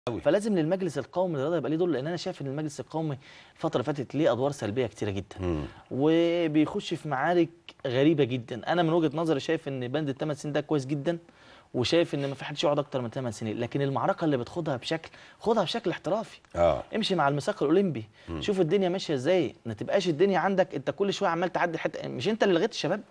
فلازم للمجلس القومي للرياضه يبقى ليه دور، لان انا شايف ان المجلس القومي الفتره اللي فاتت ليه ادوار سلبيه كتيره جدا وبيخش في معارك غريبه جدا. انا من وجهه نظري شايف ان بند ال8 سنين ده كويس جدا، وشايف ان ما في حدش يقعد اكتر من 8 سنين، لكن المعركه اللي بتخوضها خدها بشكل احترافي. امشي مع الميثاق الاولمبي، شوف الدنيا ماشيه ازاي، ما تبقاش الدنيا عندك انت كل شويه عمال تعدي حته. مش انت اللي لغيت الشباب،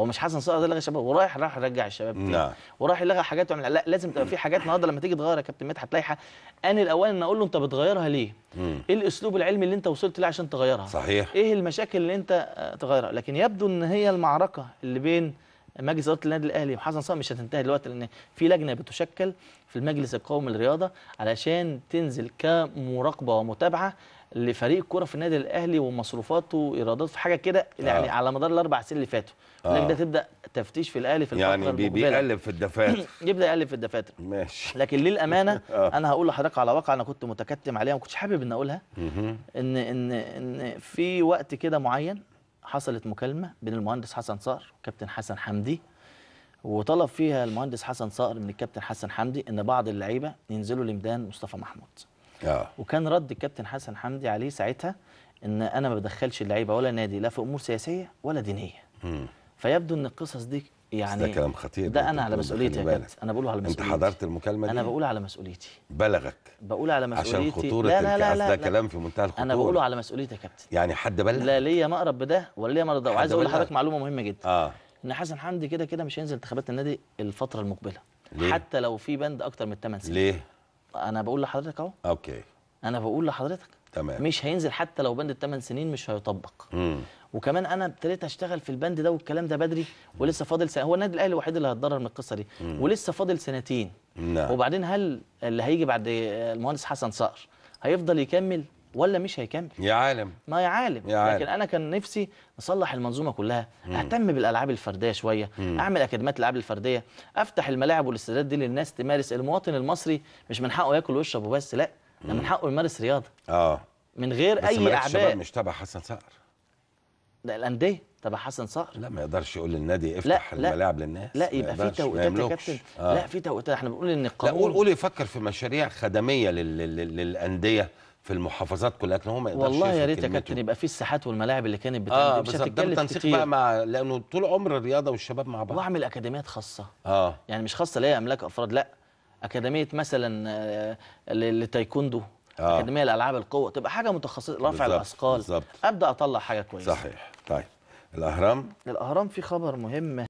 هو مش حسن صقر ده لغى الشباب وراح يرجع الشباب تاني، وراح يلغي حاجات ويعمل. لا، لازم تبقى في حاجات النهارده لما تيجي تغير يا كابتن مدحت تلاقي انا الاول ان اقول له انت بتغيرها ليه؟ ايه الاسلوب العلمي اللي انت وصلت ليه عشان تغيرها؟ صحيح. ايه المشاكل اللي انت تغيرها؟ لكن يبدو ان هي المعركه اللي بين مجلس اداره النادي الاهلي وحسن صقر مش هتنتهي دلوقتي، لان في لجنه بتشكل في المجلس القومي للرياضه علشان تنزل كمراقبه ومتابعه لفريق الكوره في النادي الاهلي ومصروفاته وايراداته في حاجه كده يعني على مدار ال4 سنين اللي فاتوا. اللجنه ده تبدا تفتيش في الاهلي في الفتره يعني بيقلب في الدفاتر يبدا يقلب في الدفاتر. ماشي. لكن للامانه انا هقول لحضرتك على واقع انا كنت متكتم عليها وما كنتش حابب ان اقولها. ان في وقت كده معين حصلت مكالمه بين المهندس حسن صقر وكابتن حسن حمدي، وطلب فيها المهندس حسن صقر من الكابتن حسن حمدي ان بعض اللعيبه ينزلوا لميدان مصطفى محمود. وكان رد الكابتن حسن حمدي عليه ساعتها ان انا ما بدخلش اللعيبه ولا نادي لا في امور سياسيه ولا دينيه. فيبدو ان القصص دي يعني ده كلام خطير. ده انا على مسؤوليتي يا كابتن، انا بقوله على مسؤوليتي. انت حضرت المكالمه دي؟ انا بقول على مسؤوليتي. بلغك؟ بقول على مسؤوليتي عشان خطوره الكاس ده كلام في منتهى الخطوره. انا بقوله على مسؤوليتي يا كابتن. يعني حد بلغ؟ لا ليا مقرب بده ولا ليا مقرب ده. وعايز اقول لحضرتك معلومه مهمه جدا. ان حسن حمدي كده كده مش هينزل انتخابات النادي الفتره المقبله. ليه؟ حتى لو في بند اكتر من 8 سنين. ليه؟ انا بقول لحضرتك اهو. اوكي. انا بقول لحضرتك تمام. مش هينزل حتى لو بند ال8 سنين مش هيطبق. وكمان انا ابتديت اشتغل في البند ده والكلام ده بدري، ولسه فاضل سنه. هو النادي الاهلي الوحيد اللي هيتضرر من القصه دي. ولسه فاضل سنتين. وبعدين هل اللي هيجي بعد المهندس حسن صقر هيفضل يكمل ولا مش هيكمل؟ يا عالم. ما يا عالم. لكن انا كان نفسي اصلح المنظومه كلها، اهتم بالالعاب الفرديه شويه، اعمل اكاديميات الالعاب الفرديه، افتح الملاعب والاستادات دي للناس تمارس. المواطن المصري مش من حقه ياكل ويشرب وبس، لا، ده من حقه يمارس رياضه من غير اي اعباء. الشباب مش تبع حسن صقر، ده الانديه تبع حسن صقر. لا، ما يقدرش يقول للنادي افتح الملاعب للناس. لا، يبقى في توقيتات يا كابتن. لا، في توقيتات. احنا بنقول ان القانون، لا، قول يفكر في مشاريع خدميه للانديه في المحافظات كلها، لكن هو ما يقدرش. والله يا ريت يا كابتن يبقى في الساحات والملاعب اللي كانت بتعمل مش هتتكلف كتير بقى مع، لانه طول عمر الرياضه والشباب مع بعض. واعمل اكاديميات خاصه. يعني مش خاصه ليا املاك افراد، لا، اكاديميه مثلا للتايكوندو، اكاديميه لالعاب القوه، تبقى حاجه متخصصه رفع الاثقال. ابدا اطلع حاجه كويسه. صحيح. طيب الاهرام في خبر مهم.